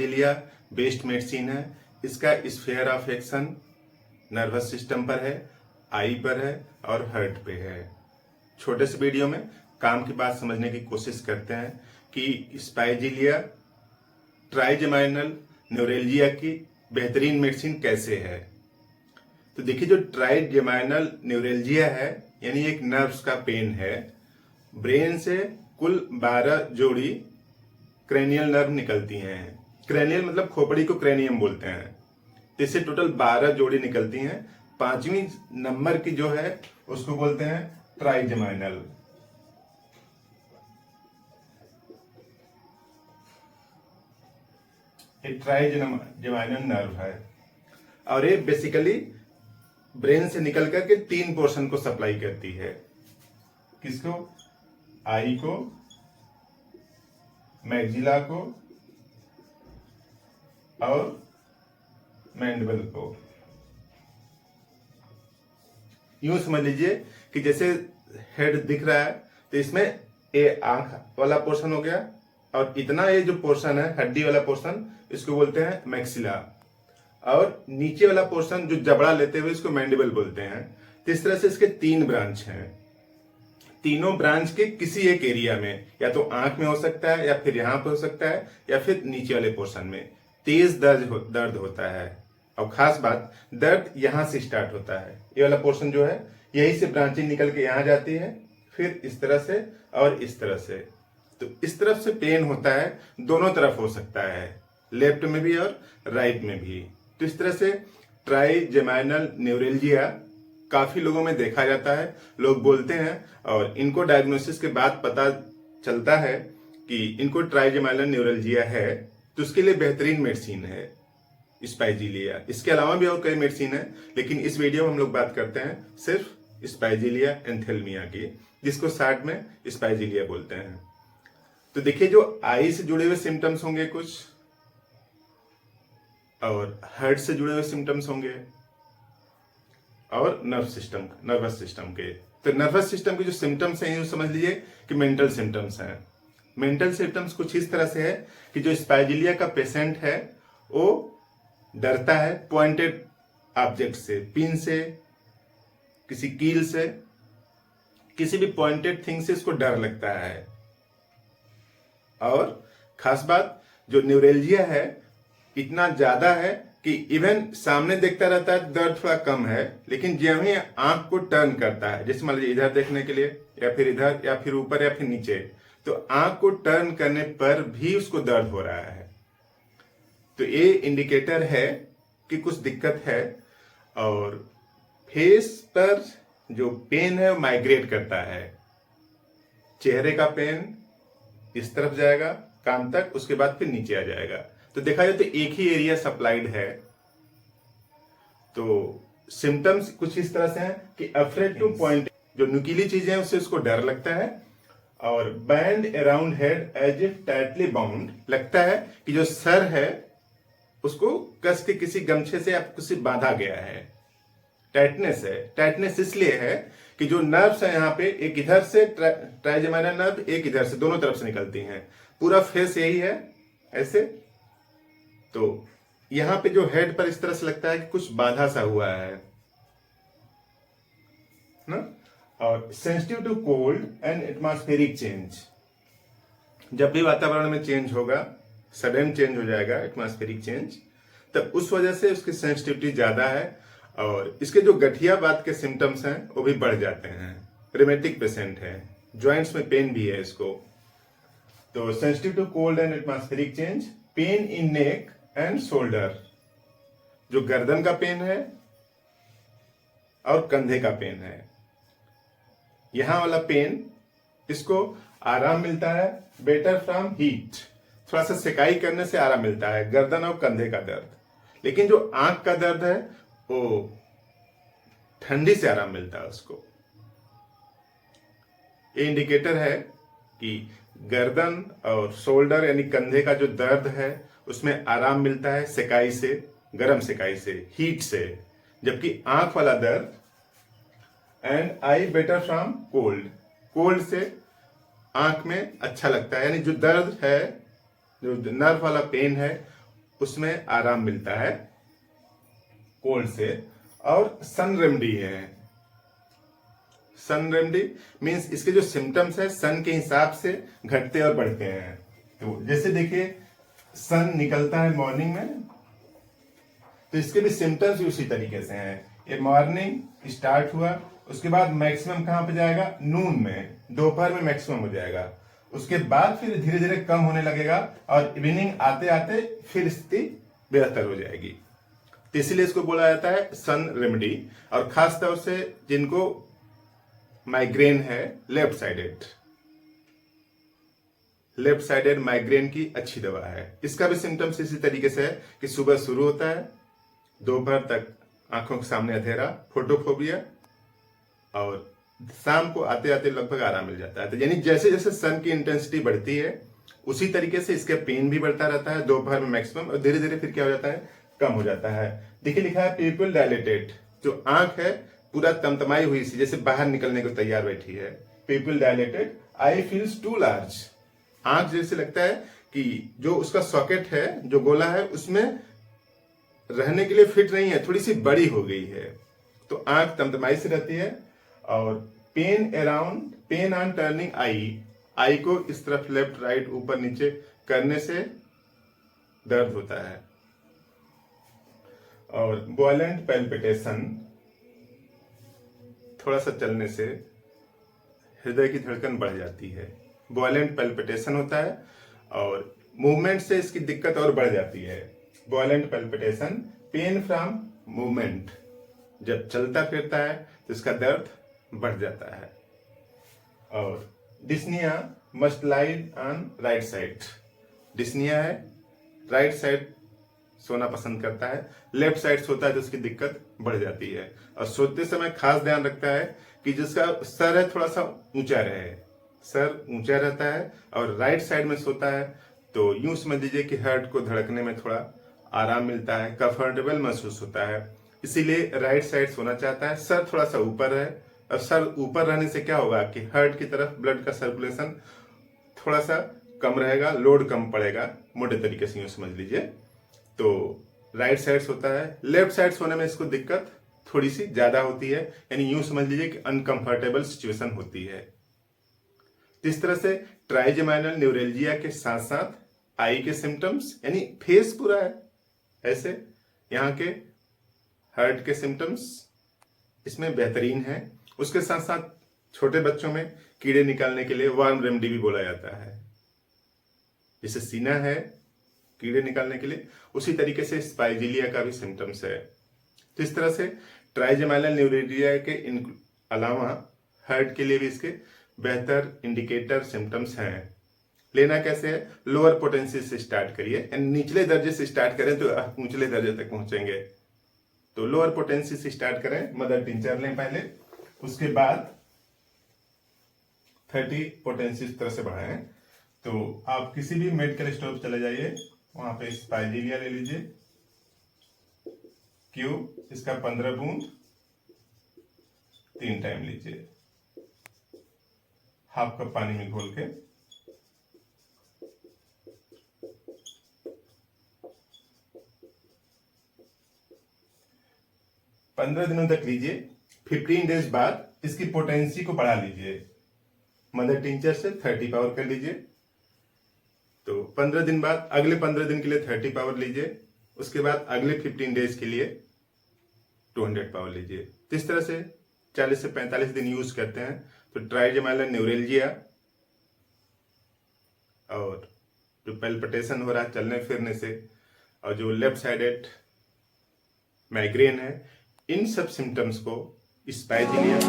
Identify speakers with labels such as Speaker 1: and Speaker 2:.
Speaker 1: स्पाइजीलिया based medicine है। इसका sphere of action nervous system पर है, आई पर है और हार्ट पे है। छोटे से वीडियो में काम की बात समझने की कोशिश करते हैं कि स्पाइजीलिया ट्राइजेमाइनल न्यूरेल्जिया की बेहतरीन मेडिसिन कैसे है। तो देखिए, जो ट्राइजेमाइनल न्यूरेल्जिया है यानी एक नर्व्स का पेन है। ब्रेन से कुल 12 जोड़ी क्रेनियल नर्व निकलती हैं। क्रेनियल मतलब खोपड़ी को क्रेनियम बोलते हैं। तो इससे टोटल 12 जोड़ी निकलती हैं। 5वीं नंबर की जो है उसको बोलते हैं ट्राइजेमाइनल। ये ट्राइजेमाइनल नर्व है और ये बेसिकली ब्रेन से निकल करके 3 पोर्शन को सप्लाई करती है। किसको? आई को, मैक्सिला को और मैंडिबल को। यूं समझ लीजिए कि जैसे हेड दिख रहा है तो इसमें ये आंख वाला पोर्शन हो गया और इतना ये जो पोर्शन है हड्डी वाला पोर्शन इसको बोलते हैं मैक्सिला, और नीचे वाला पोर्शन जो जबड़ा लेते हुए इसको मैंडिबल बोलते हैं। तो इस तरह से इसके 3 ब्रांच हैं। तीनों ब्रांच के किसी एक एरिया में, या तो आंख में हो सकता है या फिर यहां पे हो सकता है या फिर नीचे वाले पोर्शन में तेज दर्द होता है। और खास बात, दर्द यहां से स्टार्ट होता है। ये वाला पोर्शन जो है यही से ब्रांचिंग निकल के यहां जाती है, फिर इस तरह से और इस तरह से। तो इस तरफ से पेन होता है, दोनों तरफ हो सकता है, लेफ्ट में भी और राइट में भी। तो इस तरह से ट्राइजेमाइनल न्यूरेल्जिया काफी लोगों में देखा जाता है। लोग बोलते हैं और इनको डायग्नोसिस के बाद पता चलता है कि इनको ट्राइजेमाइनल न्यूरेल्जिया है, तो उसके लिए बेहतरीन मेडिसिन है स्पाइजीलिया। इसके अलावा भी और कई मेडिसिन है, लेकिन इस वीडियो में हम लोग बात करते हैं सिर्फ स्पाइजीलिया एंथेल्मिया की, जिसको शॉर्ट में स्पाइजीलिया बोलते हैं। तो देखिए, जो आई से जुड़े हुए सिम्टम्स होंगे कुछ, और हार्ट से जुड़े हुए सिम्टम्स होंगे, और नर्वस सिस्टम के। तो नर्वस सिस्टम के जो सिम्टम्स हैं, समझ लीजिए कि मेंटल सिम्टम्स हैं। मेंटल सिम्टम्स कुछ इस तरह से है कि जो स्पाइजीलिया का पेशेंट है वो डरता है पॉइंटेड ऑब्जेक्ट से, पिन से, किसी कील से, किसी भी पॉइंटेड थिंग से इसको डर लगता है। और खास बात, जो न्यूरेल्जिया है इतना ज्यादा है कि इवन सामने देखता रहता है, दर्द थोड़ा कम है, लेकिन जब ही आंख को टर्न करता है, जैसे मान लीजिए इधर देखने के लिए या फिर इधर या फिर ऊपर या फिर नीचे, तो आंख को टर्न करने पर भी उसको दर्द हो रहा है। तो ये इंडिकेटर है कि कुछ दिक्कत है। और फेस पर जो पेन है वो माइग्रेट करता है। चेहरे का पेन इस तरफ जाएगा कान तक, उसके बाद फिर नीचे आ जाएगा। तो देखा जाए तो एक ही एरिया सप्लाइड है। तो सिम्टम्स कुछ इस तरह से हैं कि अफ्रेड टू पॉइंट, जो नुकीली चीजें हैं उससे उसको डर लगता है, और band around head as if tightly bound, लगता है कि जो सर है उसको कस के किसी गमछे से आप किसी बांधा गया है। टाइटनेस है। टाइटनेस इसलिए है कि जो नर्व्स है यहाँ पे, एक इधर से ट्राइजेमाइनल नर्व, एक इधर से, दोनों तरफ से निकलती हैं। पूरा फेस यही है ऐसे। तो यहां पे जो हेड पर इस तरह से लगता है कि कुछ बाधा सा हुआ है ना। और sensitive to cold and atmospheric change, जब भी वातावरण में चेंज होगा, सडन चेंज हो जाएगा, एटमॉस्फेरिक चेंज, तब उस वजह से उसकी सेंसिटिविटी ज्यादा है और इसके जो गठिया बात के सिम्टम्स हैं वो भी बढ़ जाते हैं। रिमेटिक पेशेंट है, ज्वाइंट्स में पेन भी है इसको। तो sensitive to cold and atmospheric change, pain in neck and shoulder, जो गर्दन का पेन है और कंधे का पेन है, यहां वाला पेन, इसको आराम मिलता है बेटर फ्रॉम हीट, थोड़ा सा सेकाई करने से आराम मिलता है, गर्दन और कंधे का दर्द। लेकिन जो आंख का दर्द है वो ठंडी से आराम मिलता है उसको। ये इंडिकेटर है कि गर्दन और शोल्डर यानी कंधे का जो दर्द है उसमें आराम मिलता है सेकाई से, गर्म सेकाई से, हीट से। जबकि आंख वाला दर्द, and I better from cold, cold से आंख में अच्छा लगता है। यानी जो दर्द है, जो नर्व वाला पेन है, उसमें आराम मिलता है कोल्ड से। और सन रेमेडी है। सन रेमेडी मीन्स इसके जो सिम्टम्स है सन के हिसाब से घटते और बढ़ते हैं। तो जैसे देखिए सन निकलता है मॉर्निंग में, तो इसके भी सिम्टम्स भी उसी तरीके से हैं। ये मॉर्निंग स्टार्ट हुआ, उसके बाद मैक्सिमम कहां पे जाएगा, नून में, दोपहर में मैक्सिमम हो जाएगा। उसके बाद फिर धीरे धीरे कम होने लगेगा और इवनिंग आते आते फिर स्थिति बेहतर हो जाएगी। तो इसीलिए इसको बोला जाता है सन रेमेडी। और खास तौर से जिनको माइग्रेन है, लेफ्ट साइडेड माइग्रेन की अच्छी दवा है। इसका भी सिम्टम्स इसी तरीके से है कि सुबह शुरू होता है, दोपहर तक आंखों के सामने अंधेरा, फोटोफोबिया, और शाम को आते आते लगभग आराम मिल जाता है। तो यानी जैसे जैसे सन की इंटेंसिटी बढ़ती है उसी तरीके से इसके पेन भी बढ़ता रहता है, दोपहर में मैक्सिमम, और धीरे धीरे फिर क्या हो जाता है, कम हो जाता है। देखिए लिखा है पीपल डायलेटेड, जो आंख है पूरा तमतमाई हुई सी, जैसे बाहर निकलने को तैयार बैठी है। Pupil dilated, eye feels too large, आंख जैसे लगता है कि जो उसका सॉकेट है, जो गोला है, उसमें रहने के लिए फिट नहीं है, थोड़ी सी बड़ी हो गई है। तो आंख तमतमाई से रहती है। और पेन ऑन टर्निंग आई को इस तरफ लेफ्ट राइट ऊपर नीचे करने से दर्द होता है। और वॉयलेंट पैल्पिटेशन, थोड़ा सा चलने से हृदय की धड़कन बढ़ जाती है। वॉयलेंट पैल्पिटेशन होता है और मूवमेंट से इसकी दिक्कत और बढ़ जाती है। Violent palpitation, pain from movement, जब चलता फिरता है तो इसका दर्द बढ़ जाता है। और dyspnoea must lie on right side, dyspnoea है राइट साइड सोना पसंद करता है, लेफ्ट साइड सोता है तो उसकी दिक्कत बढ़ जाती है। और सोते समय खास ध्यान रखता है कि जिसका सर है थोड़ा सा ऊंचा रहे, सर ऊंचा रहता है और राइट साइड में सोता है तो यूं समझ लीजिए कि हार्ट को धड़कने में थोड़ा आराम मिलता है, कंफर्टेबल महसूस होता है। इसीलिए राइट साइड सोना चाहता है, सर थोड़ा सा ऊपर है। और सर ऊपर रहने से क्या होगा कि हार्ट की तरफ ब्लड का सर्कुलेशन थोड़ा सा कम रहेगा, लोड कम पड़ेगा, मोटे तरीके से यूं समझ लीजिए। तो राइट साइड सोता है। लेफ्ट साइड सोने में इसको दिक्कत थोड़ी सी ज्यादा होती है, यानी यूं समझ लीजिए कि अनकंफर्टेबल सिचुएशन होती है। इस तरह से ट्राइजेमाइनल न्यूरेल्जिया के साथ साथ आई के सिम्टम्स, यानी फेस पूरा है ऐसे, यहाँ के हार्ट के सिम्टम्स इसमें बेहतरीन है। उसके साथ साथ छोटे बच्चों में कीड़े निकालने के लिए वार्म रेमेडी भी बोला जाता है। जैसे सीना है कीड़े निकालने के लिए, उसी तरीके से स्पाइजिलिया का भी सिम्टम्स है। तो इस तरह से ट्राइजेमाइनल न्यूरेल्जिया के अलावा हार्ट के लिए भी इसके बेहतर इंडिकेटर सिम्टम्स हैं। लेना कैसे है, लोअर पोटेंसी से स्टार्ट करिए, निचले दर्जे से स्टार्ट करें तो ऊंचले दर्जे तक पहुंचेंगे। तो लोअर पोटेंसी से स्टार्ट करें, मदर टिंचर लें पहले, उसके बाद 30 पोटेंसी इस तरह से बढ़ाएं। तो आप किसी भी मेडिकल स्टोर चले जाइए, वहां पे स्पाइजिलिया ले लीजिए, क्यूब, इसका 15 बूंद 3 टाइम लीजिए, हाफ कप पानी में घोल के। पंद्रह दिनों तक लीजिए। 15 डेज बाद इसकी पोटेंसी को बढ़ा लीजिए, मदर टिंचर से 30 पावर कर लीजिए। तो 15 दिन बाद अगले 15 दिन के लिए 30 पावर लीजिए, उसके बाद अगले 15 डेज के लिए 200 पावर लीजिए। तो इस तरह से 40 से 45 दिन यूज करते हैं तो ट्राइजेमाइनल न्यूरेल्जिया और जो पैल्पिटेशन हो रहा है चलने फिरने से, और जो लेफ्ट साइडेड माइग्रेन है, इन सब सिम्टम्स को स्पाइजिलिया